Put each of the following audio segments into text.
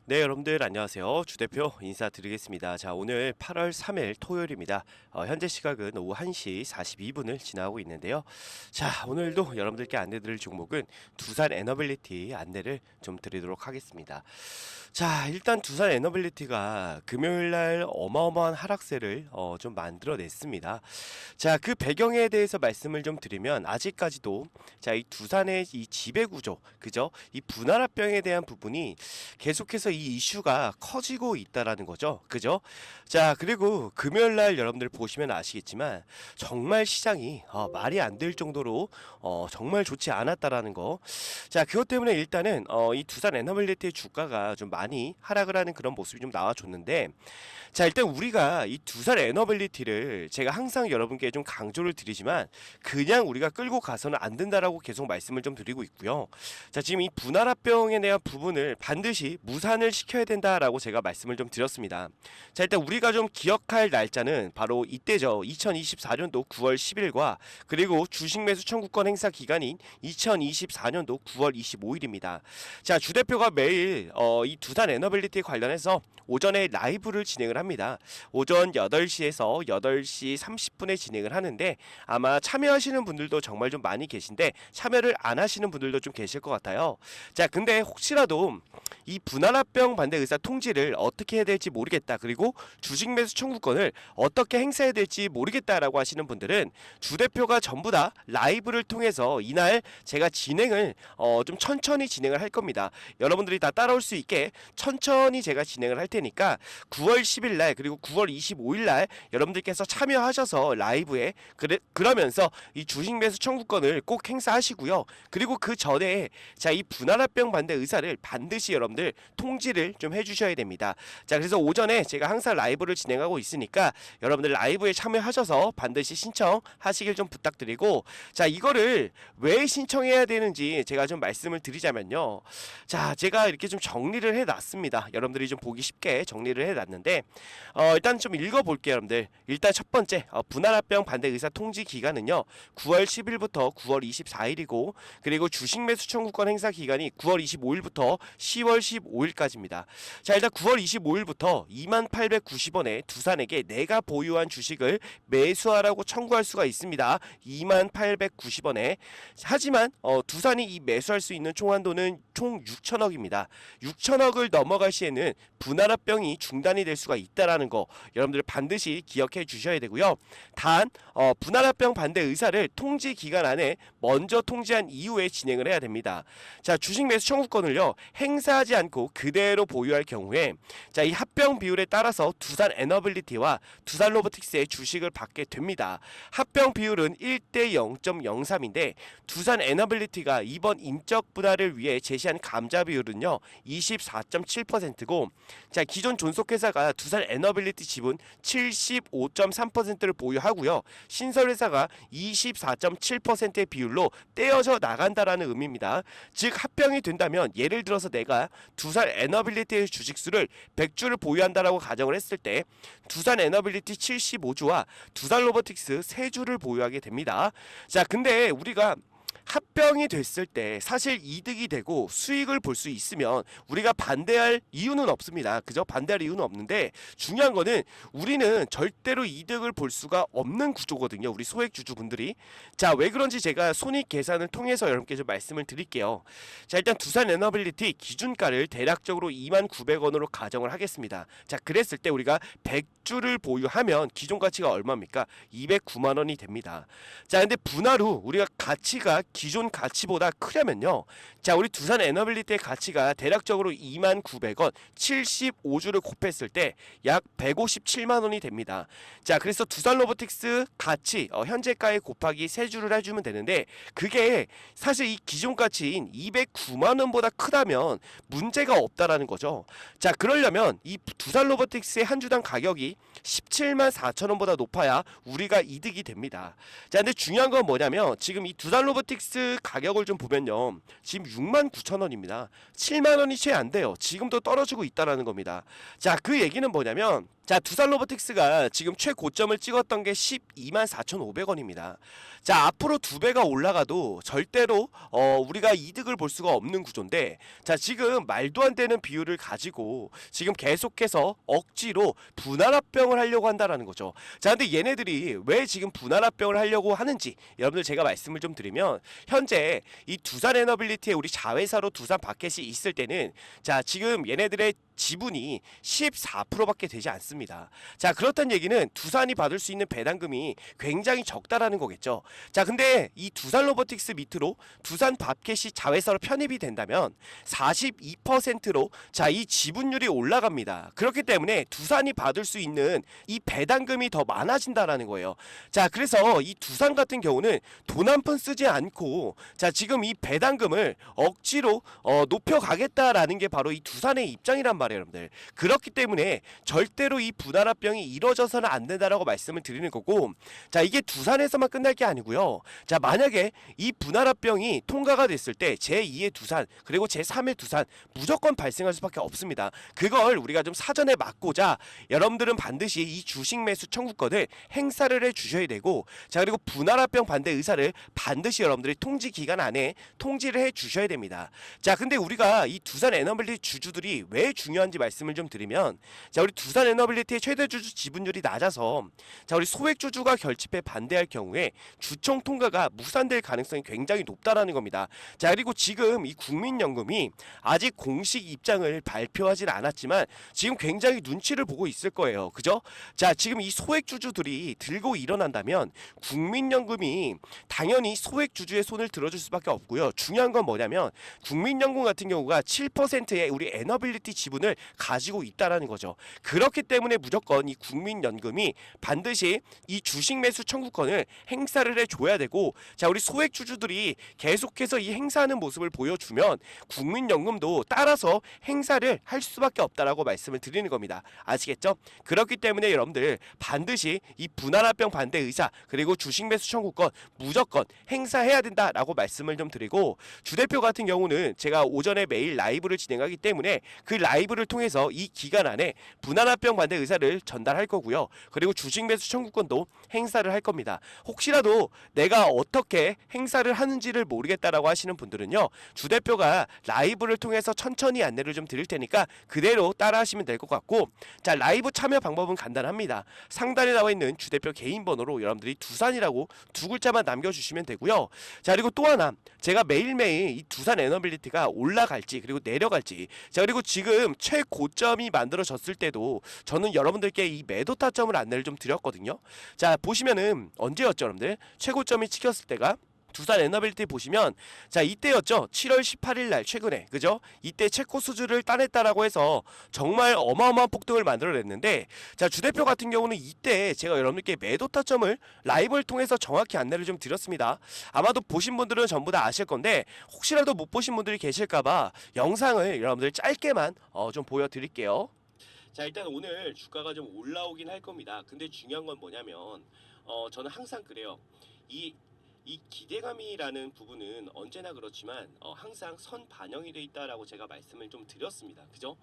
네, 여러분들 안녕하세요. 주 대표 인사드리겠습니다. 자, 오늘 8월 3일 토요일입니다. 현재 시각은 오후 1시 42분을 지나고 있는데요. 자, 오늘도 여러분들께 안내드릴 종목은 두산 에너빌리티 안내를 좀 드리도록 하겠습니다. 자, 일단 두산 에너빌리티가 금요일날 어마어마한 하락세를 좀 만들어냈습니다. 자, 그 배경에 대해서 말씀을 좀 드리면 아직까지도 자, 이 두산의 이 지배구조, 그죠? 이 분할합병에 대한 부분이 계속해서 이 이슈가 커지고 있다라는 거죠. 그죠? 자, 그리고 금요일 날 여러분들 보시면 아시겠지만 정말 시장이 말이 안 될 정도로 정말 좋지 않았다라는 거. 자, 그것 때문에 일단은 이 두산 에너빌리티의 주가가 좀 많이 하락을 하는 그런 모습이 좀 나와줬는데, 자, 일단 우리가 이 두산 에너빌리티를 제가 항상 여러분께 좀 강조를 드리지만 그냥 우리가 끌고 가서는 안 된다라고 계속 말씀을 좀 드리고 있고요. 자, 지금 이 분할합병에 대한 부분을 반드시 무산을 시켜야 된다라고 제가 말씀을 좀 드렸습니다. 자, 일단 우리가 좀 기억할 날짜는 바로 이때죠. 2024년도 9월 10일과 그리고 주식 매수 청구권 행사 기간인 2024년도 9월 25일입니다. 자, 주 대표가 매일 이 두산 에너빌리티 관련해서 오전에 라이브를 진행을 합니다. 오전 8시에서 8시 30분에 진행을 하는데 아마 참여하시는 분들도 정말 좀 많이 계신데 참여를 안 하시는 분들도 좀 계실 것 같아요. 자, 근데 혹시라도 이 분할합병 반대 의사 통지를 어떻게 해야 될지 모르겠다, 그리고 주식 매수 청구권을 어떻게 행사해야 될지 모르겠다라고 하시는 분들은 주 대표가 전부 다 라이브를 통해서 이날 제가 진행을 좀 천천히 진행을 할 겁니다. 여러분들이 다 따라올 수 있게 천천히 제가 진행을 할 테니까 9월 10일 날 그리고 9월 25일 날 여러분들께서 참여하셔서 라이브에 그러면서 이 주식 매수 청구권을 꼭 행사하시고요. 그리고 그 전에 자, 이 분할합병 반대 의사를 반드시 여러분들 통지를 좀 해주셔야 됩니다. 자, 그래서 오전에 제가 항상 라이브를 진행하고 있으니까 여러분들 라이브에 참여하셔서 반드시 신청하시길 좀 부탁드리고, 자, 이거를 왜 신청해야 되는지 제가 좀 말씀을 드리자면요. 자, 제가 이렇게 좀 정리를 해놨습니다. 여러분들이 좀 보기 쉽게 정리를 해놨는데 일단 좀 읽어볼게요, 여러분들. 일단 첫 번째 분할합병 반대 의사 통지 기간은요 9월 10일부터 9월 24일이고 그리고 주식 매수 청구권 행사 기간이 9월 25일부터 10월 15일까지입니다. 자, 일단 9월 25일부터 2890원에 두산에게 내가 보유한 주식을 매수하라고 청구할 수가 있습니다. 2890원에. 하지만 두산이 이 매수할 수 있는 총 한도는 총 6천억입니다. 6천억을 넘어갈 시에는 분할합병이 중단이 될 수가 있다라는 거 여러분들 반드시 기억해 주셔야 되고요. 단 분할합병 반대 의사를 통지 기간 안에 먼저 통지한 이후에 진행을 해야 됩니다. 자, 주식 매수 청구권을요 행사하지 않고 그대로 보유할 경우에 자, 이 합병 비율에 따라서 두산 에너빌리티와 두산 로보틱스의 주식을 받게 됩니다. 합병 비율은 1대 0.03인데 두산 에너빌리티가 이번 인적 분할을 위해 제시한 감자 비율은요 24.7%고, 자, 기존 존속회사가 두산 에너빌리티 지분 75.3%를 보유하고요. 신설회사가 24.7%의 비율로 떼어져 나간다라는 의미입니다. 즉 합병이 된다면 예를 들어서 내가 두산 에너빌리티의 주식수를 100주를 보유한다라고 가정을 했을 때 두산 에너빌리티 75주와 두산 로보틱스 3주를 보유하게 됩니다. 자, 근데 우리가 합병이 됐을 때 사실 이득이 되고 수익을 볼 수 있으면 우리가 반대할 이유는 없습니다. 그죠? 반대할 이유는 없는데 중요한 거는 우리는 절대로 이득을 볼 수가 없는 구조거든요. 우리 소액주주분들이. 자, 왜 그런지 제가 손익 계산을 통해서 여러분께 좀 말씀을 드릴게요. 자, 일단 두산 에너빌리티 기준가를 대략적으로 29,900원으로 가정을 하겠습니다. 자, 그랬을 때 우리가 100주를 보유하면 기존 가치가 얼마입니까? 209만 원이 됩니다. 자, 근데 분할 후 우리가 가치가 기존 가치보다 크려면요, 자, 우리 두산 에너빌리티의 가치가 대략적으로 29,900원 75주를 곱했을 때 약 157만 원이 됩니다. 자, 그래서 두산 로보틱스 가치 현재가에 곱하기 3주를 해주면 되는데 그게 사실 이 기존 가치인 209만 원보다 크다면 문제가 없다라는 거죠. 자, 그러려면 이 두산 로보틱스의 한 주당 가격이 17만 4천 원보다 높아야 우리가 이득이 됩니다. 자, 근데 중요한 건 뭐냐면 지금 이 두산 로보틱스 가격을 좀 보면요, 지금 6만 9천 원입니다. 7만 원이 채 안 돼요. 지금도 떨어지고 있다라는 겁니다. 자, 그 얘기는 뭐냐면 자, 두산 로보틱스가 지금 최고점을 찍었던 게 12만 4,500원입니다. 자, 앞으로 두 배가 올라가도 절대로 우리가 이득을 볼 수가 없는 구조인데, 자, 지금 말도 안 되는 비율을 가지고 지금 계속해서 억지로 분할합병을 하려고 한다라는 거죠. 자, 근데 얘네들이 왜 지금 분할합병을 하려고 하는지 여러분들 제가 말씀을 좀 드리면, 현재 이 두산 에너빌리티의 우리 자회사로 두산 바켓이 있을 때는, 자, 지금 얘네들의 지분이 14%밖에 되지 않습니다. 자, 그렇다는 얘기는 두산이 받을 수 있는 배당금이 굉장히 적다라는 거겠죠. 자, 근데 이 두산 로보틱스 밑으로 두산 밥켓이 자회사로 편입이 된다면 42%로 자, 이 지분율이 올라갑니다. 그렇기 때문에 두산이 받을 수 있는 이 배당금이 더 많아진다라는 거예요. 자, 그래서 이 두산 같은 경우는 돈 한 푼 쓰지 않고, 자, 지금 이 배당금을 억지로 높여가겠다라는 게 바로 이 두산의 입장이란 말이에요, 여러분들. 그렇기 때문에 절대로 이 분할합병이 이루어져서는 안 된다라고 말씀을 드리는 거고, 자, 이게 두산에서만 끝날 게 아니고요. 자, 만약에 이 분할합병이 통과가 됐을 때 제2의 두산 그리고 제3의 두산 무조건 발생할 수밖에 없습니다. 그걸 우리가 좀 사전에 막고자 여러분들은 반드시 이 주식 매수 청구권을 행사를 해 주셔야 되고, 자, 그리고 분할합병 반대 의사를 반드시 여러분들이 통지 기간 안에 통지를 해 주셔야 됩니다. 자, 근데 우리가 이 두산 에너빌리티 주주들이 왜 중요한지 말씀을 좀 드리면, 자, 우리 두산 에너빌리티의 최대 주주 지분율이 낮아서, 자, 우리 소액 주주가 결집해 반대할 경우에 주총 통과가 무산될 가능성이 굉장히 높다라는 겁니다. 자, 그리고 지금 이 국민연금이 아직 공식 입장을 발표하진 않았지만 지금 굉장히 눈치를 보고 있을 거예요. 그죠? 자, 지금 이 소액 주주들이 들고 일어난다면 국민연금이 당연히 소액 주주의 손을 들어줄 수밖에 없고요. 중요한 건 뭐냐면 국민연금 같은 경우가 7%의 우리 에너빌리티 지분을 가지고 있다라는 거죠. 그렇기 때문에 무조건 이 국민연금이 반드시 이 주식 매수 청구권을 행사를 해줘야 되고, 자, 우리 소액 주주들이 계속해서 이 행사하는 모습을 보여주면 국민연금도 따라서 행사를 할 수밖에 없다라고 말씀을 드리는 겁니다. 아시겠죠? 그렇기 때문에 여러분들 반드시 이 분할합병 반대 의사 그리고 주식 매수 청구권 무조건 행사해야 된다라고 말씀을 좀 드리고, 주 대표 같은 경우는 제가 오전에 매일 라이브를 진행하기 때문에 그 라이브를 통해서 이 기간 안에 분할합병 반대 의사를 전달할 거고요. 그리고 주식 매수 청구권도 행사를 할 겁니다. 혹시라도 내가 어떻게 행사를 하는지를 모르겠다라고 하시는 분들은요, 주 대표가 라이브를 통해서 천천히 안내를 좀 드릴 테니까 그대로 따라 하시면 될 것 같고, 자, 라이브 참여 방법은 간단합니다. 상단에 나와 있는 주 대표 개인 번호로 여러분들이 두산이라고 두 글자만 남겨주시면 되고요. 자, 그리고 또 하나, 제가 매일매일 이 두산 에너빌리티가 올라갈지 그리고 내려갈지, 자, 그리고 지금 최고점이 만들어졌을 때도 저는 여러분들께 이 매도 타점을 안내를 좀 드렸거든요. 자, 보시면은 언제였죠, 여러분들? 최고점이 찍혔을 때가 두산 에너빌리티 보시면, 자, 이때였죠. 7월 18일 날 최근에, 그죠? 이때 최고 수준을 따냈다라고 해서 정말 어마어마한 폭등을 만들어냈는데, 자, 주 대표 같은 경우는 이때 제가 여러분들께 매도 타점을 라이브를 통해서 정확히 안내를 좀 드렸습니다. 아마도 보신 분들은 전부 다 아실 건데 혹시라도 못 보신 분들이 계실까봐 영상을 여러분들 짧게만 좀 보여드릴게요. 자, 일단 오늘 주가가 좀 올라오긴 할 겁니다. 근데 중요한 건 뭐냐면 저는 항상 그래요. 이 기대감이라는 부분은 언제나 그렇지만 항상 선 반영이 돼 있다라고 제가 말씀을 좀 드렸습니다. 그죠?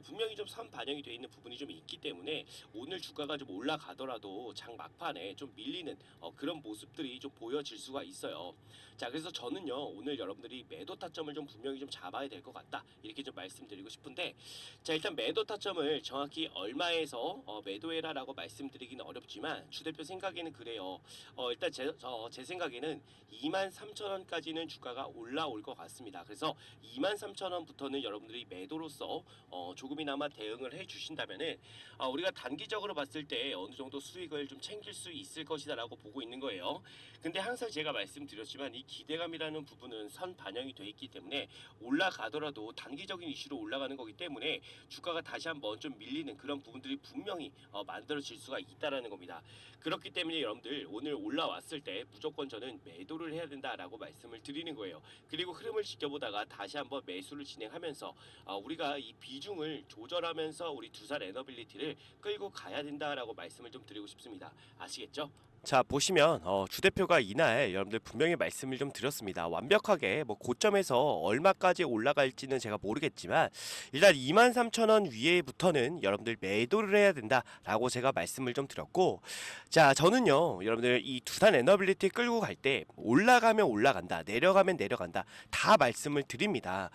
분명히 좀 선 반영이 돼 있는 부분이 좀 있기 때문에 오늘 주가가 좀 올라가더라도 장 막판에 좀 밀리는 그런 모습들이 좀 보여질 수가 있어요. 자, 그래서 저는요, 오늘 여러분들이 매도 타점을 좀 분명히 좀 잡아야 될 것 같다, 이렇게 좀 말씀드리고 싶은데, 자, 일단 매도 타점을 정확히 얼마에서 매도해라라고 말씀드리기는 어렵지만 주 대표 생각에는 그래요. 일단 제 생각에는 23,000원까지는 주가가 올라올 것 같습니다. 그래서 23,000원부터는 여러분들이 매도로서 조금이나마 대응을 해주신다면은 우리가 단기적으로 봤을 때 어느 정도 수익을 좀 챙길 수 있을 것이다라고 보고 있는 거예요. 근데 항상 제가 말씀드렸지만 이 기대감이라는 부분은 선 반영이 돼 있기 때문에 올라가더라도 단기적인 이슈로 올라가는 거기 때문에 주가가 다시 한번 좀 밀리는 그런 부분들이 분명히 만들어질 수가 있다라는 겁니다. 그렇기 때문에 여러분들 오늘 올라왔을 때 무조건 저는 매도를 해야 된다라고 말씀을 드리는 거예요. 그리고 흐름을 지켜보다가 다시 한번 매수를 진행하면서 우리가 이 비중을 조절하면서 우리 두산 에너빌리티를 끌고 가야 된다라고 말씀을 좀 드리고 싶습니다. 아시겠죠? 자 보시면 주 대표가 이날 여러분들 분명히 말씀을 좀 드렸습니다. 완벽하게 뭐 고점에서 얼마까지 올라갈지는 제가 모르겠지만 일단 23,000원 위에부터는 여러분들 매도를 해야 된다라고 제가 말씀을 좀 드렸고, 자 저는요 여러분들 이 두산 에너빌리티 끌고 갈 때 올라가면 올라간다, 내려가면 내려간다 다 말씀을 드립니다.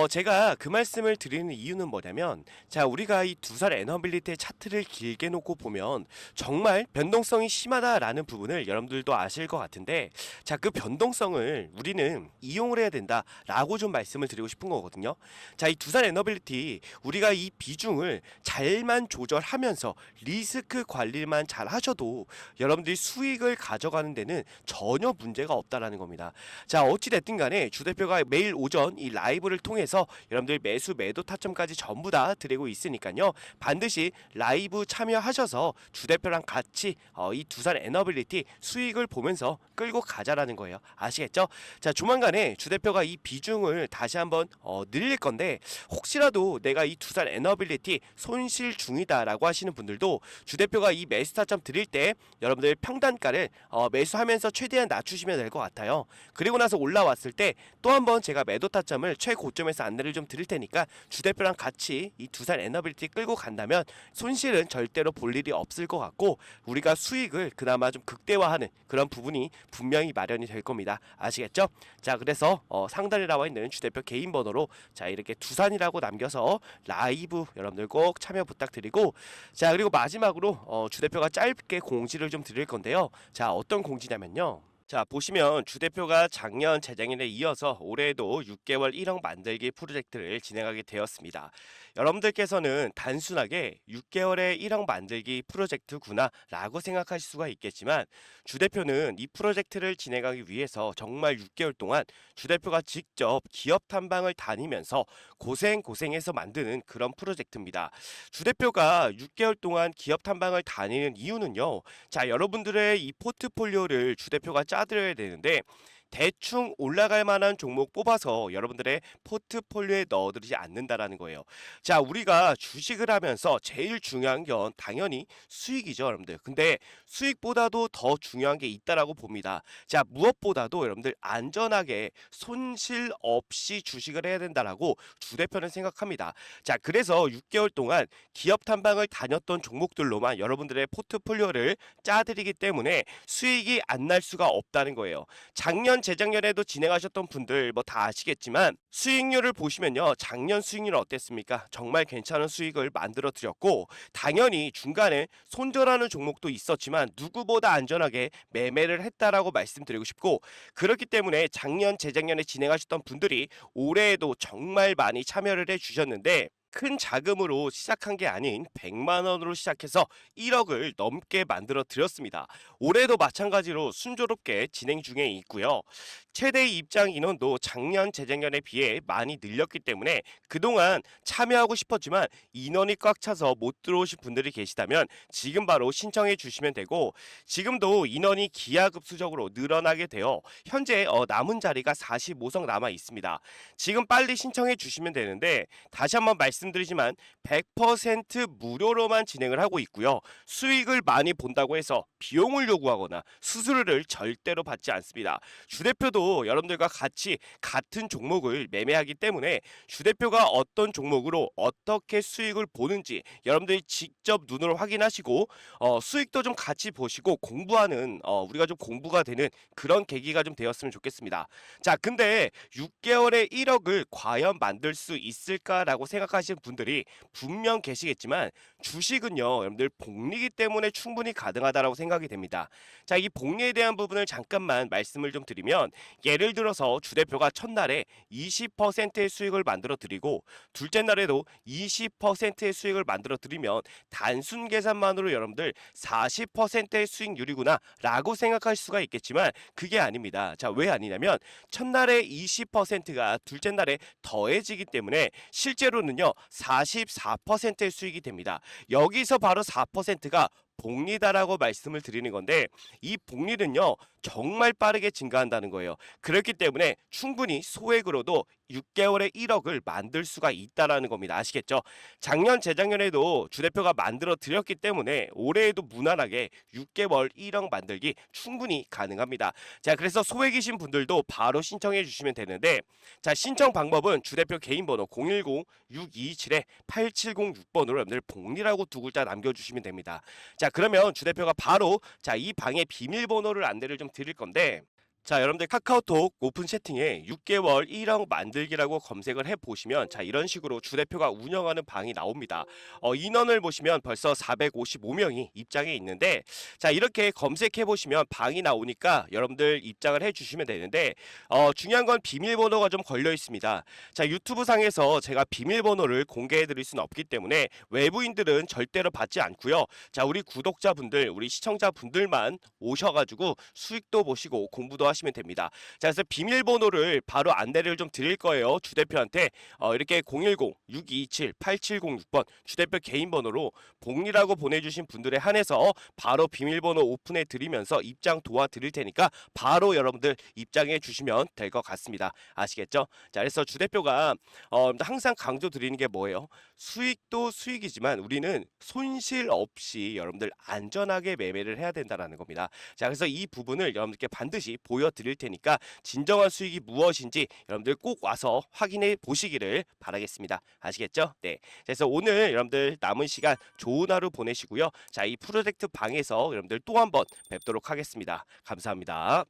제가 그 말씀을 드리는 이유는 뭐냐면, 자 우리가 이 두산 에너빌리티의 차트를 길게 놓고 보면 정말 변동성이 심하다라는 부분을 여러분들도 아실 것 같은데, 자 그 변동성을 우리는 이용을 해야 된다라고 좀 말씀을 드리고 싶은 거거든요. 자 이 두산 에너빌리티 우리가 이 비중을 잘만 조절하면서 리스크 관리만 잘 하셔도 여러분들이 수익을 가져가는 데는 전혀 문제가 없다라는 겁니다. 자 어찌 됐든 간에 주 대표가 매일 오전 이 라이브를 통해서 여러분들 매수 매도 타점까지 전부 다 드리고 있으니까요. 반드시 라이브 참여하셔서 주 대표랑 같이 이 두산 에너빌리티 수익을 보면서 끌고 가자라는 거예요. 아시겠죠? 자 조만간에 주 대표가 이 비중을 다시 한번 늘릴 건데, 혹시라도 내가 이 두산 에너빌리티 손실 중이다라고 하시는 분들도 주 대표가 이 매수 타점 드릴 때 여러분들 평단가를 매수하면서 최대한 낮추시면 될 것 같아요. 그리고 나서 올라왔을 때 또 한번 제가 매도 타점을 최고점에서 안내를 좀 드릴 테니까 주 대표랑 같이 이 두산 에너빌리티 끌고 간다면 손실은 절대로 볼 일이 없을 것 같고, 우리가 수익을 그나마 좀 극대화하는 그런 부분이 분명히 마련이 될 겁니다. 아시겠죠? 자 그래서 상단에 나와 있는 주 대표 개인 번호로 자 이렇게 두산이라고 남겨서 라이브 여러분들 꼭 참여 부탁드리고, 자 그리고 마지막으로 주 대표가 짧게 공지를 좀 드릴 건데요. 자 어떤 공지냐면요. 자 보시면 주 대표가 작년 재작년에 이어서 올해에도 6개월 1억 만들기 프로젝트를 진행하게 되었습니다. 여러분들께서는 단순하게 6개월에 1억 만들기 프로젝트구나 라고 생각하실 수가 있겠지만, 주 대표는 이 프로젝트를 진행하기 위해서 정말 6개월 동안 주 대표가 직접 기업 탐방을 다니면서 고생해서 만드는 그런 프로젝트입니다. 주 대표가 6개월 동안 기업 탐방을 다니는 이유는요. 자 여러분들의 이 포트폴리오를 주 대표가 짜드려야 되는데, 대충 올라갈 만한 종목 뽑아서 여러분들의 포트폴리오에 넣어드리지 않는다라는 거예요. 자, 우리가 주식을 하면서 제일 중요한 건 당연히 수익이죠, 여러분들. 근데 수익보다도 더 중요한 게 있다라고 봅니다. 자, 무엇보다도 여러분들 안전하게 손실 없이 주식을 해야 된다라고 주 대표는 생각합니다. 자, 그래서 6개월 동안 기업 탐방을 다녔던 종목들로만 여러분들의 포트폴리오를 짜드리기 때문에 수익이 안 날 수가 없다는 거예요. 작년 재작년에도 진행하셨던 분들 뭐 다 아시겠지만 수익률을 보시면요, 작년 수익률은 어땠습니까? 정말 괜찮은 수익을 만들어 드렸고, 당연히 중간에 손절하는 종목도 있었지만 누구보다 안전하게 매매를 했다라고 말씀드리고 싶고, 그렇기 때문에 작년 재작년에 진행하셨던 분들이 올해에도 정말 많이 참여를 해 주셨는데, 큰 자금으로 시작한 게 아닌 100만 원으로 시작해서 1억을 넘게 만들어 드렸습니다. 올해도 마찬가지로 순조롭게 진행 중에 있고요. 최대 입장 인원도 작년 재작년에 비해 많이 늘렸기 때문에 그동안 참여하고 싶었지만 인원이 꽉 차서 못 들어오신 분들이 계시다면 지금 바로 신청해 주시면 되고, 지금도 인원이 기하급수적으로 늘어나게 되어 현재 남은 자리가 45석 남아 있습니다. 지금 빨리 신청해 주시면 되는데, 다시 한번 말씀드리지만 100% 무료로만 진행을 하고 있고요. 수익을 많이 본다고 해서 비용을 요구하거나 수수료를 절대로 받지 않습니다. 주 대표도 여러분들과 같이 같은 종목을 매매하기 때문에 주 대표가 어떤 종목으로 어떻게 수익을 보는지 여러분들이 직접 눈으로 확인하시고 수익도 좀 같이 보시고 공부하는 우리가 좀 공부가 되는 그런 계기가 좀 되었으면 좋겠습니다. 자, 근데 6개월에 1억을 과연 만들 수 있을까라고 생각하시는 분들이 분명 계시겠지만, 주식은요 여러분들 복리기 때문에 충분히 가능하다라고 생각이 됩니다. 자, 이 복리에 대한 부분을 잠깐만 말씀을 좀 드리면, 예를 들어서 주 대표가 첫날에 20%의 수익을 만들어 드리고 둘째 날에도 20%의 수익을 만들어 드리면 단순 계산만으로 여러분들 40%의 수익률이구나 라고 생각할 수가 있겠지만, 그게 아닙니다. 자, 왜 아니냐면 첫날에 20%가 둘째 날에 더해지기 때문에 실제로는요 44%의 수익이 됩니다. 여기서 바로 4%가 복리다라고 말씀을 드리는 건데, 이 복리는요 정말 빠르게 증가한다는 거예요. 그렇기 때문에 충분히 소액으로도 6개월에 1억을 만들 수가 있다라는 겁니다. 아시겠죠? 작년, 재작년에도 주 대표가 만들어 드렸기 때문에 올해에도 무난하게 6개월 1억 만들기 충분히 가능합니다. 자, 그래서 소액이신 분들도 바로 신청해 주시면 되는데, 자, 신청 방법은 주 대표 개인 번호 010-627-8706번으로 여러분들 복리라고 두 글자 남겨주시면 됩니다. 자, 그러면 주 대표가 바로 자, 이 방의 비밀번호를 안내를 좀 드릴 건데, 자, 여러분들 카카오톡 오픈 채팅에 6개월 1억 만들기라고 검색을 해보시면 자, 이런 식으로 주 대표가 운영하는 방이 나옵니다. 인원을 보시면 벌써 455명이 입장해 있는데, 자, 이렇게 검색해보시면 방이 나오니까 여러분들 입장을 해주시면 되는데, 중요한 건 비밀번호가 좀 걸려 있습니다. 자, 유튜브 상에서 제가 비밀번호를 공개해드릴 수는 없기 때문에 외부인들은 절대로 받지 않고요. 자, 우리 구독자분들, 우리 시청자분들만 오셔가지고 수익도 보시고 공부도 하시면 됩니다. 자, 그래서 비밀번호를 바로 안내를 좀 드릴 거예요. 주 대표한테 이렇게 010-627-8706번 주 대표 개인 번호로 복리라고 보내주신 분들에 한해서 바로 비밀번호 오픈해 드리면서 입장 도와드릴 테니까 바로 여러분들 입장해 주시면 될 것 같습니다. 아시겠죠? 자, 그래서 주 대표가 항상 강조 드리는 게 뭐예요? 수익도 수익이지만 우리는 손실 없이 여러분들 안전하게 매매를 해야 된다는 겁니다. 자, 그래서 이 부분을 여러분들께 반드시 보여드릴 테니까 진정한 수익이 무엇인지 여러분들 꼭 와서 확인해 보시기를 바라겠습니다. 아시겠죠? 네. 그래서 오늘 여러분들 남은 시간 좋은 하루 보내시고요. 자, 이 프로젝트 방에서 여러분들 또 한번 뵙도록 하겠습니다. 감사합니다.